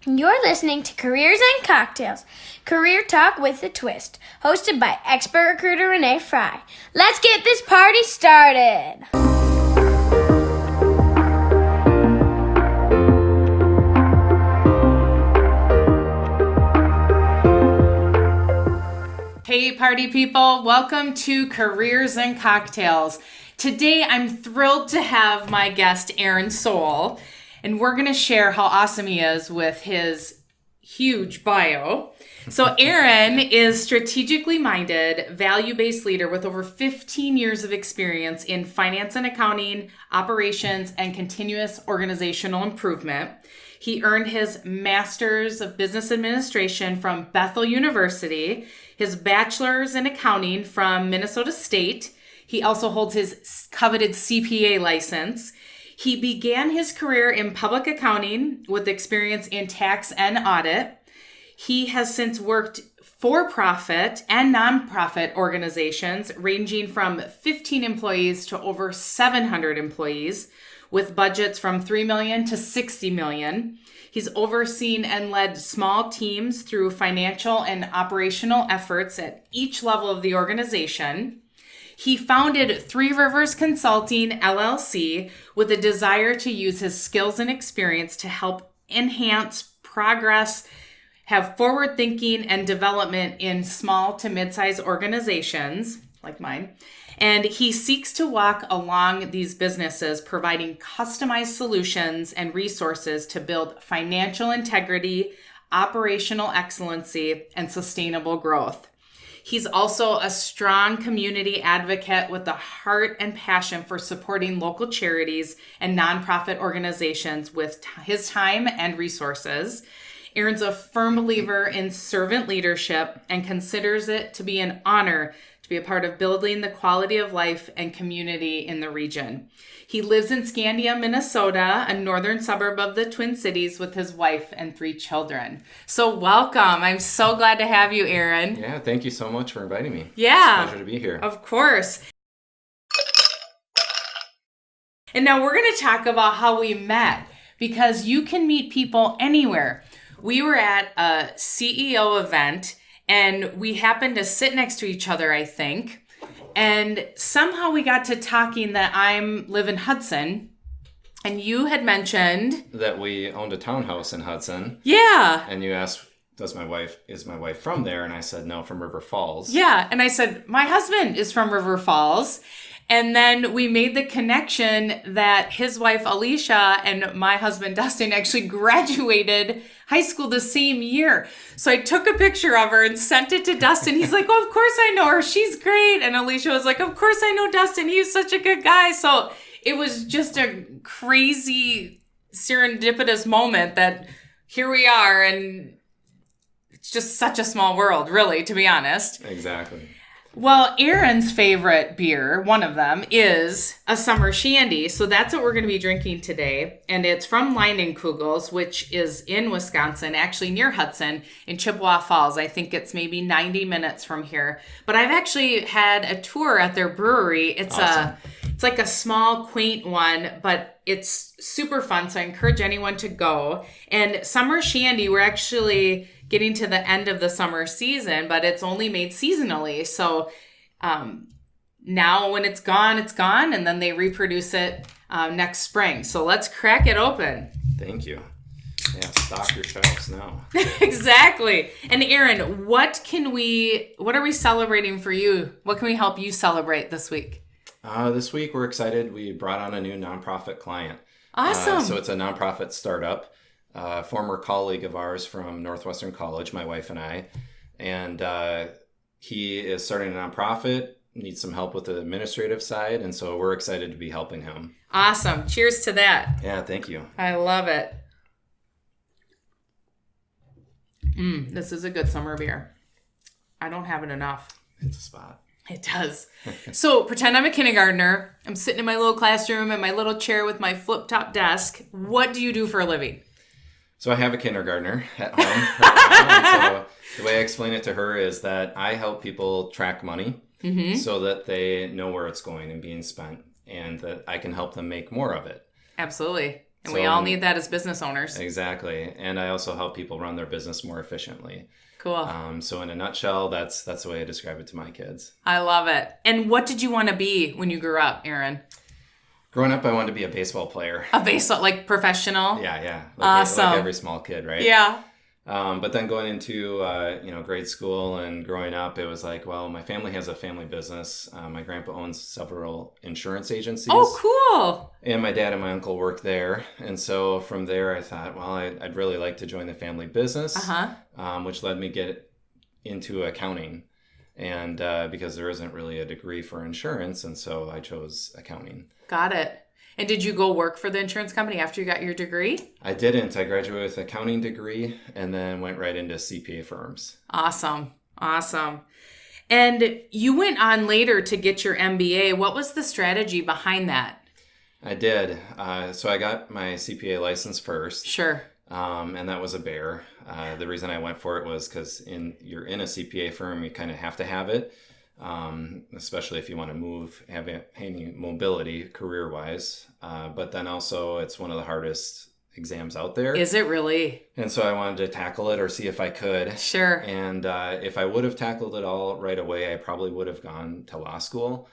You're listening to Careers and Cocktails, career talk with a twist, hosted by expert recruiter Renee Frey. Let's get this party started. Hey party people, welcome to Careers and Cocktails. Today I'm thrilled to have my guest Aaron Soule, and we're going to share how awesome he is with his huge bio. So Aaron is strategically minded, value-based leader with over 15 years of experience in finance and accounting, operations, and continuous organizational improvement. He earned his Master's of Business Administration from Bethel University, his Bachelor's in Accounting from Minnesota State. He also holds his coveted CPA license. He began his career in public accounting with experience in tax and audit. He has since worked for-profit and nonprofit organizations ranging from 15 employees to over 700 employees with budgets from $3 million to $60 million. He's overseen and led small teams through financial and operational efforts at each level of the organization. He founded Three Rivers Consulting, LLC, with a desire to use his skills and experience to help enhance progress, have forward thinking and development in small to mid-sized organizations like mine. And he seeks to walk along these businesses, providing customized solutions and resources to build financial integrity, operational excellency, and sustainable growth. He's also a strong community advocate with a heart and passion for supporting local charities and nonprofit organizations with his time and resources. Aaron's a firm believer in servant leadership and considers it to be an honor to be a part of building the quality of life and community in the region. He lives in Scandia, Minnesota, a northern suburb of the Twin Cities, with his wife and 3 children. So welcome. I'm so glad to have you, Aaron. Yeah, thank you so much for inviting me. Yeah. It's a pleasure to be here. Of course. And now we're going to talk about how we met, because you can meet people anywhere. We were at a CEO event, and we happened to sit next to each other, I think. And somehow we got to talking that I live in Hudson, and you had mentioned that we owned a townhouse in Hudson. Yeah. And you asked, is my wife from there? And I said, no, from River Falls. Yeah. And I said, my husband is from River Falls. And then we made the connection that his wife, Alicia, and my husband, Dustin, actually graduated high school the same year. So I took a picture of her and sent it to Dustin. He's like, oh, of course I know her. She's great. And Alicia was like, of course I know Dustin. He's such a good guy. So it was just a crazy serendipitous moment that here we are. And it's just such a small world, really, to be honest. Exactly. Well, Aaron's favorite beer, one of them, is a Summer Shandy. So that's what we're going to be drinking today. And it's from Leinenkugel's, which is in Wisconsin, actually near Hudson, in Chippewa Falls. I think it's maybe 90 minutes from here. But I've actually had a tour at their brewery. It's awesome. It's like a small, quaint one, but it's super fun. So I encourage anyone to go. And Summer Shandy, we're actually getting to the end of the summer season, but it's only made seasonally. So now when it's gone, and then they reproduce it next spring. So let's crack it open. Thank you. Yeah, stock your shelves now. Exactly. And Aaron, what are we celebrating for you? What can we help you celebrate this week? This week we're excited. We brought on a new nonprofit client. Awesome. So it's a nonprofit startup. Former colleague of ours from Northwestern College, my wife and I, and he is starting a nonprofit, needs some help with the administrative side, and so we're excited to be helping him. Awesome. Cheers to that. Yeah, thank you. I love it. This is a good summer beer. I don't have it enough. It's a spot. It does. So pretend I'm a kindergartner. I'm sitting in my little classroom in my little chair with my flip-top desk. What do you do for a living? So I have a kindergartner at home right now, and so the way I explain it to her is that I help people track money so that they know where it's going and being spent, and that I can help them make more of it. Absolutely. And we all need that as business owners. Exactly. And I also help people run their business more efficiently. Cool. So in a nutshell, that's the way I describe it to my kids. I love it. And what did you want to be when you grew up, Aaron? Growing up, I wanted to be a baseball player. A baseball, like professional? Yeah. Awesome. Like every small kid, right? Yeah. But then going into grade school and growing up, it was like, well, my family has a family business. My grandpa owns several insurance agencies. Oh, cool. And my dad and my uncle work there. And so from there, I thought, well, I'd really like to join the family business, which led me get into accounting. And because there isn't really a degree for insurance, and so I chose accounting. Got it. And did you go work for the insurance company after you got your degree? I didn't. I graduated with an accounting degree and then went right into CPA firms. Awesome. And you went on later to get your MBA. What was the strategy behind that? I did. So I got my CPA license first. Sure. And that was a bear. The reason I went for it was because you're in a CPA firm, you kind of have to have it. Especially if you want to have any mobility career-wise. But then also it's one of the hardest exams out there. Is it really? And so I wanted to tackle it or see if I could. Sure. And if I would have tackled it all right away, I probably would have gone to law school.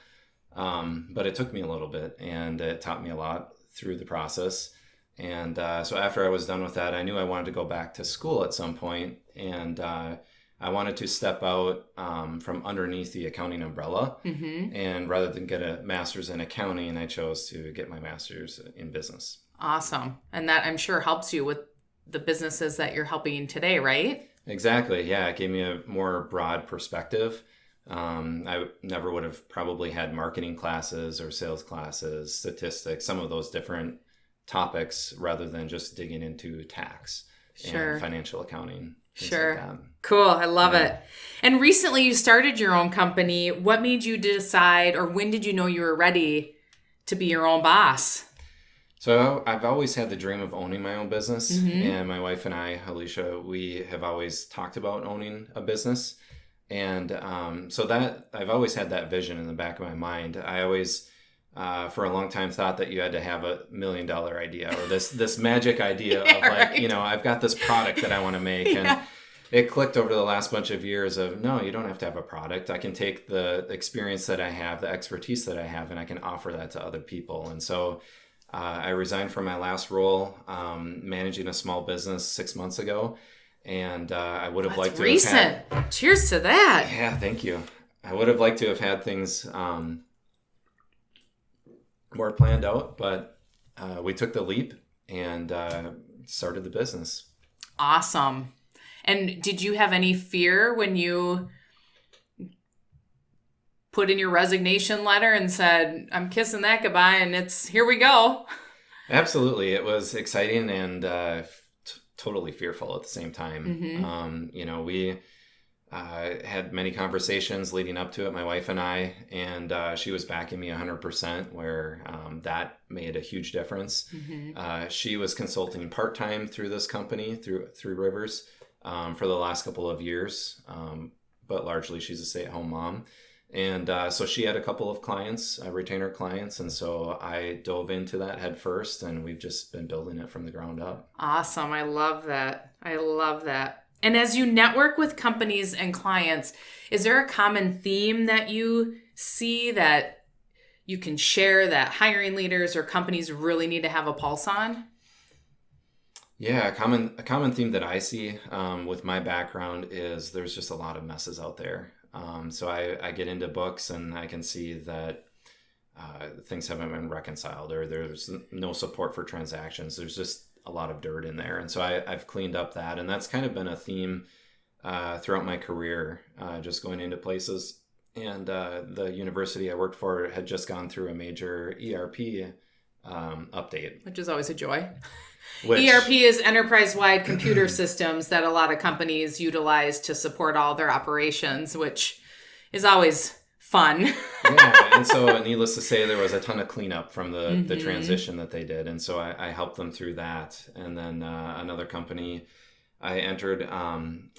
But it took me a little bit and it taught me a lot through the process. And so after I was done with that, I knew I wanted to go back to school at some point. And I wanted to step out from underneath the accounting umbrella. Mm-hmm. And rather than get a master's in accounting, I chose to get my master's in business. Awesome. And that I'm sure helps you with the businesses that you're helping today, right? Exactly. Yeah. It gave me a more broad perspective. I never would have probably had marketing classes or sales classes, statistics, some of those different topics rather than just digging into tax and financial accounting. Sure. Like cool. I love it. And recently you started your own company. What made you decide, or when did you know you were ready to be your own boss? So I've always had the dream of owning my own business. Mm-hmm. And my wife and I, Alicia, we have always talked about owning a business. And so that I've always had that vision in the back of my mind. I always, for a long time, thought that you had to have $1 million idea or this magic idea of like, right. I've got this product that I want to make. And it clicked over the last bunch of years of, no, you don't have to have a product. I can take the experience that I have, the expertise that I have, and I can offer that to other people. And so I resigned from my last role, managing a small business 6 months ago. And I would have liked to have had... Cheers to that. Yeah, thank you. I would have liked to have had things more planned out, but we took the leap and started the business. Awesome. And did you have any fear when you put in your resignation letter and said, I'm kissing that goodbye and it's here we go? Absolutely. It was exciting and totally fearful at the same time. Mm-hmm. We had many conversations leading up to it, my wife and I, and she was backing me 100%, where that made a huge difference. Mm-hmm. She was consulting part-time through this company, through Rivers, for the last couple of years, but largely she's a stay-at-home mom. And so she had a couple of clients, retainer clients, and so I dove into that head first, and we've just been building it from the ground up. Awesome. I love that. And as you network with companies and clients, is there a common theme that you see that you can share that hiring leaders or companies really need to have a pulse on? Yeah, a common theme that I see with my background is there's just a lot of messes out there. So I get into books and I can see that things haven't been reconciled, or there's no support for transactions. There's just a lot of dirt in there. And so I've cleaned up that. And that's kind of been a theme throughout my career, just going into places. And the university I worked for had just gone through a major ERP update. Which is always a joy. ERP is enterprise-wide computer systems that a lot of companies utilize to support all their operations, which is always fun. Yeah, and so needless to say, there was a ton of cleanup from the transition that they did. And so I helped them through that. And then another company I entered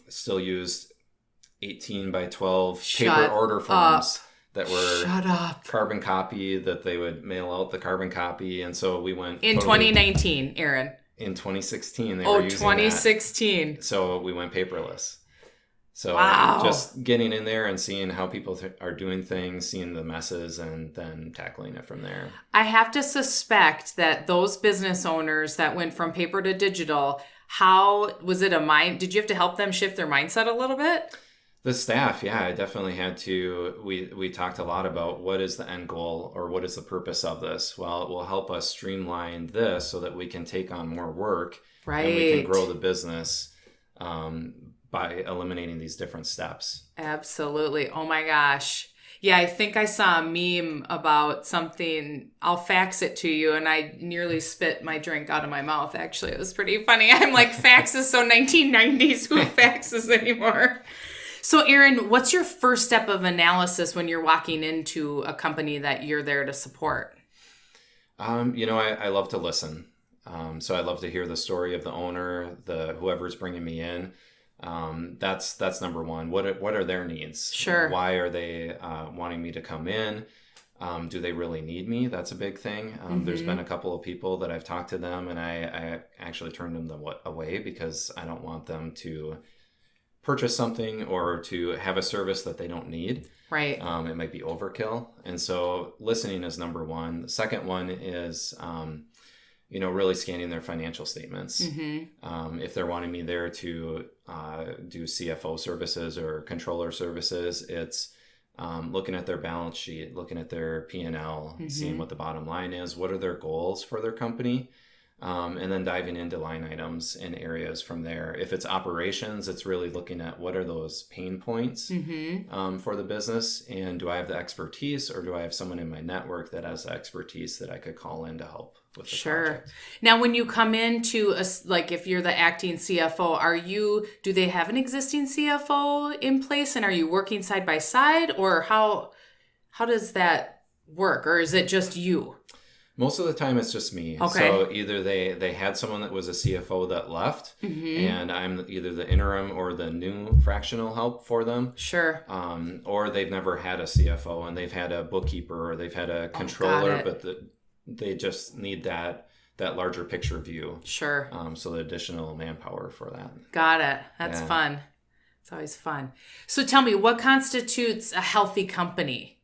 still used 18 by 12 paper order forms that were Shut up. carbon copy, that they would mail out the carbon copy. And so we went In 2019, Aaron. In 2016, they were using 2016. that. So we went paperless. So wow. Just getting in there and seeing how people are doing things, seeing the messes, and then tackling it from there. I have to suspect that those business owners that went from paper to digital, how was it did you have to help them shift their mindset a little bit? The staff, yeah, I definitely had to. We talked a lot about what is the end goal or what is the purpose of this. Well, it will help us streamline this so that we can take on more work. Right. And we can grow the business by eliminating these different steps. Absolutely. Oh my gosh. Yeah, I think I saw a meme about something. I'll fax it to you, and I nearly spit my drink out of my mouth, actually. It was pretty funny. I'm like, fax is so 1990s. Who faxes anymore? So, Aaron, what's your first step of analysis when you're walking into a company that you're there to support? I love to listen. So I love to hear the story of the owner, whoever's bringing me in. That's number one. What are their needs? Sure. Why are they wanting me to come in? Do they really need me? That's a big thing. There's been a couple of people that I've talked to them, and I actually turned them away because I don't want them to purchase something or to have a service that they don't need. Right. It might be overkill. And so listening is number one. The second one is, really scanning their financial statements. If they're wanting me there to do CFO services or controller services, it's looking at their balance sheet, looking at their P&L, seeing what the bottom line is, what are their goals for their company, and then diving into line items and areas from there. If it's operations, it's really looking at what are those pain points for the business, and do I have the expertise, or do I have someone in my network that has the expertise that I could call in to help with the project? Now, when you come into if you're the acting CFO, do they have an existing CFO in place, and are you working side by side, or how does that work, or is it just you? Most of the time it's just me. Okay. So either they had someone that was a CFO that left, and I'm either the interim or the new fractional help for them. Sure. Or they've never had a CFO, and they've had a bookkeeper, or they've had a controller, but they just need that larger picture view. Sure. So the additional manpower for that. Got it. That's fun. It's always fun. So tell me, what constitutes a healthy company?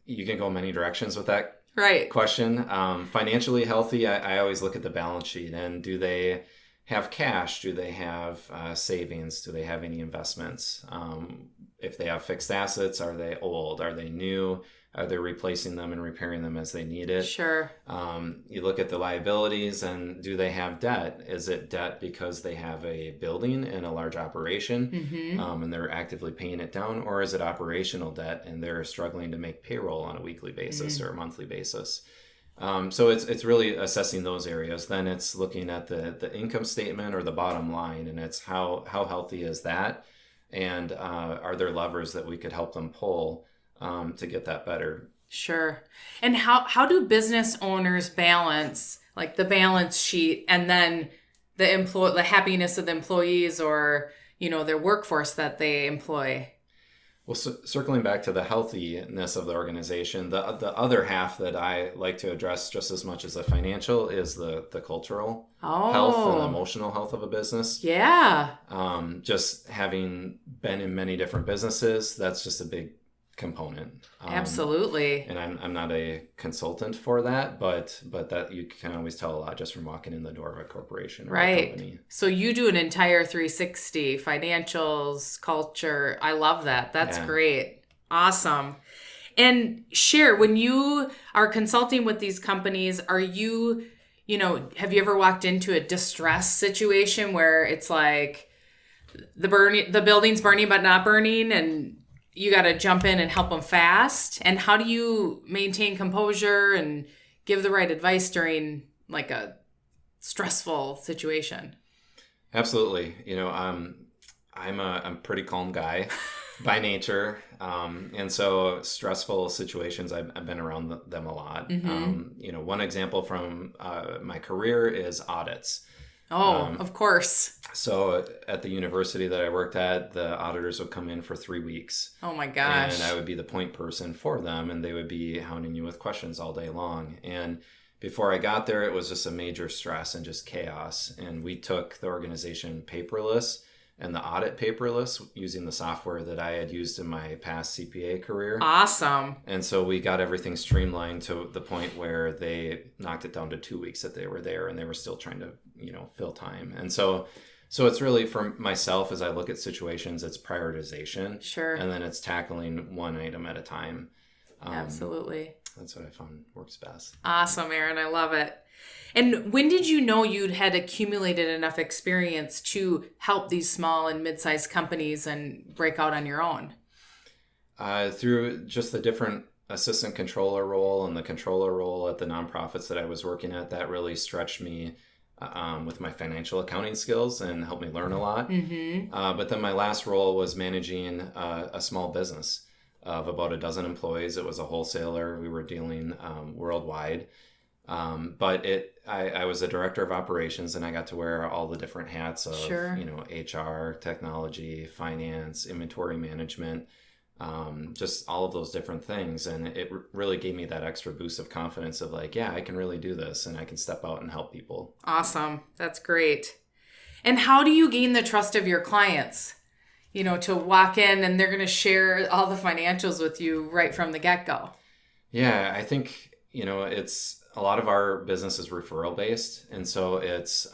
You can go many directions with that right. question. Financially healthy, I always look at the balance sheet, and do they have cash? Do they have savings? Do they have any investments? If they have fixed assets, are they old? Are they new? Are they replacing them and repairing them as they need it? Sure. You look at the liabilities, and do they have debt? Is it debt because they have a building and a large operation, and they're actively paying it down? Or is it operational debt and they're struggling to make payroll on a weekly basis or a monthly basis? So it's really assessing those areas. Then it's looking at the income statement or the bottom line, and it's how healthy is that? And are there levers that we could help them pull to get that better? Sure. And how do business owners balance the balance sheet and then the happiness of the employees, or their workforce that they employ? Well, circling back to the healthiness of the organization, the other half that I like to address just as much as the financial is the cultural health and emotional health of a business. Yeah. Just having been in many different businesses, that's just a big component. Absolutely. And I'm not a consultant for that, but that you can always tell a lot just from walking in the door of a corporation or a company. So you do an entire 360, financials, culture. I love that. That's great. Awesome. And share, when you are consulting with these companies, are you, have you ever walked into a distress situation where it's like the building's burning but not burning, and you got to jump in and help them fast? And how do you maintain composure and give the right advice during a stressful situation? Absolutely. I'm a pretty calm guy by nature. And so stressful situations, I've been around them a lot. One example from my career is audits. Of course. So at the university that I worked at, the auditors would come in for 3 weeks. Oh my gosh. And I would be the point person for them, and they would be hounding you with questions all day long. And before I got there, it was just a major stress and just chaos. And we took the organization paperless and the audit paperless using the software that I had used in my past CPA career. Awesome. And so we got everything streamlined to the point where they knocked it down to 2 weeks that they were there, and they were still trying to, fill time. And so it's really, for myself, as I look at situations, it's prioritization. Sure. And then it's tackling one item at a time. Absolutely. That's what I found works best. Awesome, Aaron. I love it. And when did you know you'd had accumulated enough experience to help these small and mid-sized companies and break out on your own? Through just the different assistant controller role and the controller role at the nonprofits that I was working at, that really stretched me with my financial accounting skills and helped me learn a lot. Mm-hmm. But then my last role was managing a small business of about a dozen employees. It was a wholesaler. We were dealing worldwide. But I was a director of operations, and I got to wear all the different hats of, Sure. HR, technology, finance, inventory management, just all of those different things. And it really gave me that extra boost of confidence of like, yeah, I can really do this, and I can step out and help people. Awesome. That's great. And how do you gain the trust of your clients? To walk in and they're going to share all the financials with you right from the get-go. Yeah, I think, it's a lot of our business is referral based. And so it's,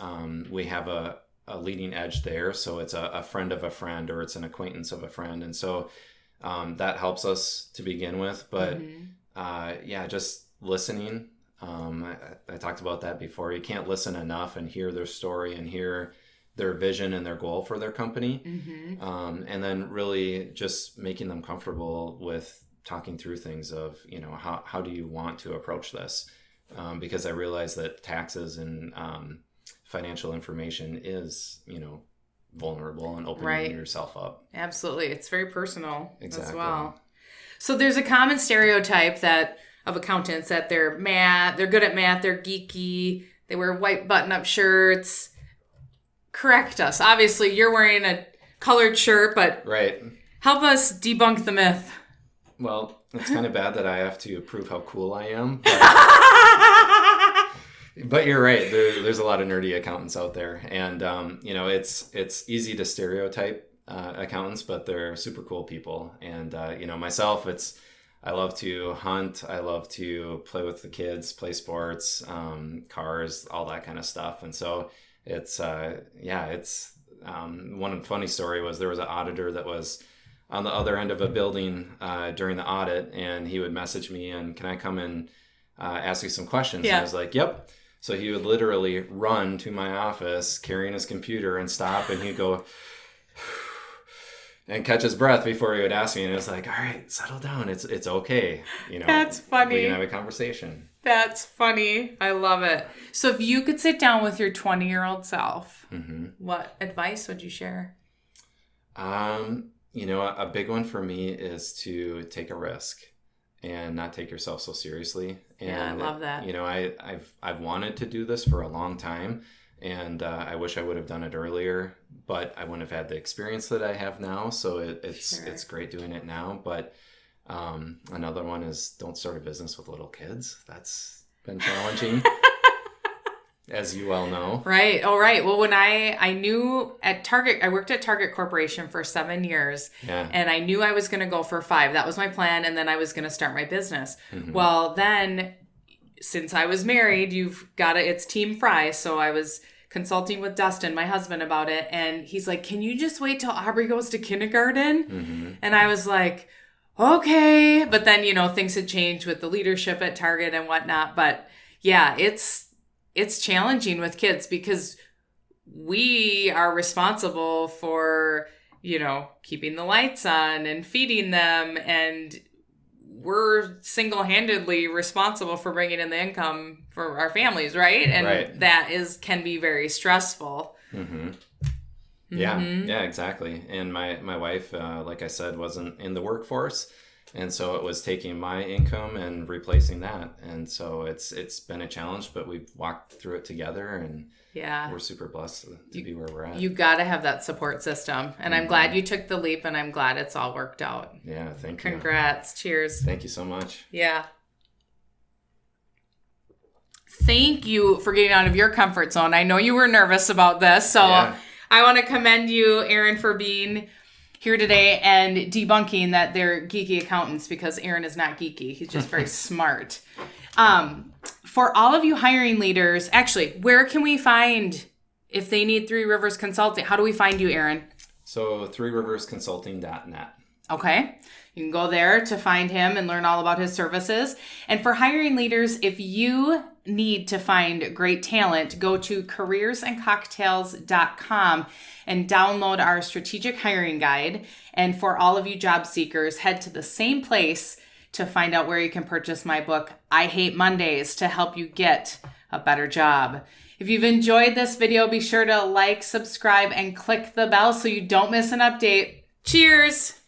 we have a leading edge there. So it's a friend of a friend, or it's an acquaintance of a friend. And so that helps us to begin with. But just listening. I talked about that before. You can't listen enough and hear their story and hear their vision and their goal for their company. Mm-hmm. And then really just making them comfortable with talking through things of, how do you want to approach this? Because I realize that taxes and financial information is, vulnerable and opening yourself up. Absolutely. It's very personal Exactly. as well. So there's a common stereotype of accountants that they're good at math, they're geeky, they wear white button-up shirts. Correct us. Obviously, you're wearing a colored shirt, but help us debunk the myth. Well, it's kind of bad that I have to prove how cool I am. But you're right. There's a lot of nerdy accountants out there. And, it's easy to stereotype accountants, but they're super cool people. And, myself, I love to hunt. I love to play with the kids, play sports, cars, all that kind of stuff. And so it's one funny story was there was an auditor that was on the other end of a building during the audit, and he would message me and, can I come and ask you some questions? Yeah. And I was like, yep. So he would literally run to my office carrying his computer and stop, and he'd go and catch his breath before he would ask me. And it was like, all right, settle down. It's okay. That's funny. We can have a conversation. That's funny. I love it. So if you could sit down with your 20-year-old self, Mm-hmm. what advice would you share? A big one for me is to take a risk and not take yourself so seriously. And, Yeah, I love that. I've wanted to do this for a long time, and I wish I would have done it earlier, but I wouldn't have had the experience that I have now. So it's great doing it now. But another one is don't start a business with little kids. That's been challenging. As you well know. Right. Oh, right. Well, when I knew at Target, I worked at Target Corporation for 7 years. Yeah. And I knew I was going to go for 5. That was my plan. And then I was going to start my business. Mm-hmm. Well, then since I was married, it's Team Frey. So I was consulting with Dustin, my husband, about it. And he's like, can you just wait till Aubrey goes to kindergarten? Mm-hmm. And I was like, okay. But then, things had changed with the leadership at Target and whatnot. But yeah, it's challenging with kids because we are responsible for, keeping the lights on and feeding them. And we're single-handedly responsible for bringing in the income for our families, right? And that can be very stressful. Mm-hmm. Yeah, exactly. And my wife, like I said, wasn't in the workforce. And so it was taking my income and replacing that. And so it's been a challenge, but we've walked through it together. And Yeah. we're super blessed to be where we're at. You got to have that support system. And I'm glad you took the leap, and I'm glad it's all worked out. Yeah, thank you. Congrats. Cheers. Thank you so much. Yeah. Thank you for getting out of your comfort zone. I know you were nervous about this, so Yeah. I want to commend you, Aaron, for being here today and debunking that they're geeky accountants, because Aaron is not geeky. He's just very smart. For all of you hiring leaders, actually, where can we find, if they need Three Rivers Consulting, how do we find you, Aaron? So threeriversconsulting.net. Okay. You can go there to find him and learn all about his services. And for hiring leaders, if you need to find great talent, go to careersandcocktails.com and download our strategic hiring guide. And for all of you job seekers, head to the same place to find out where you can purchase my book, I Hate Mondays, to help you get a better job. If you've enjoyed this video, be sure to like, subscribe, and click the bell so you don't miss an update. Cheers!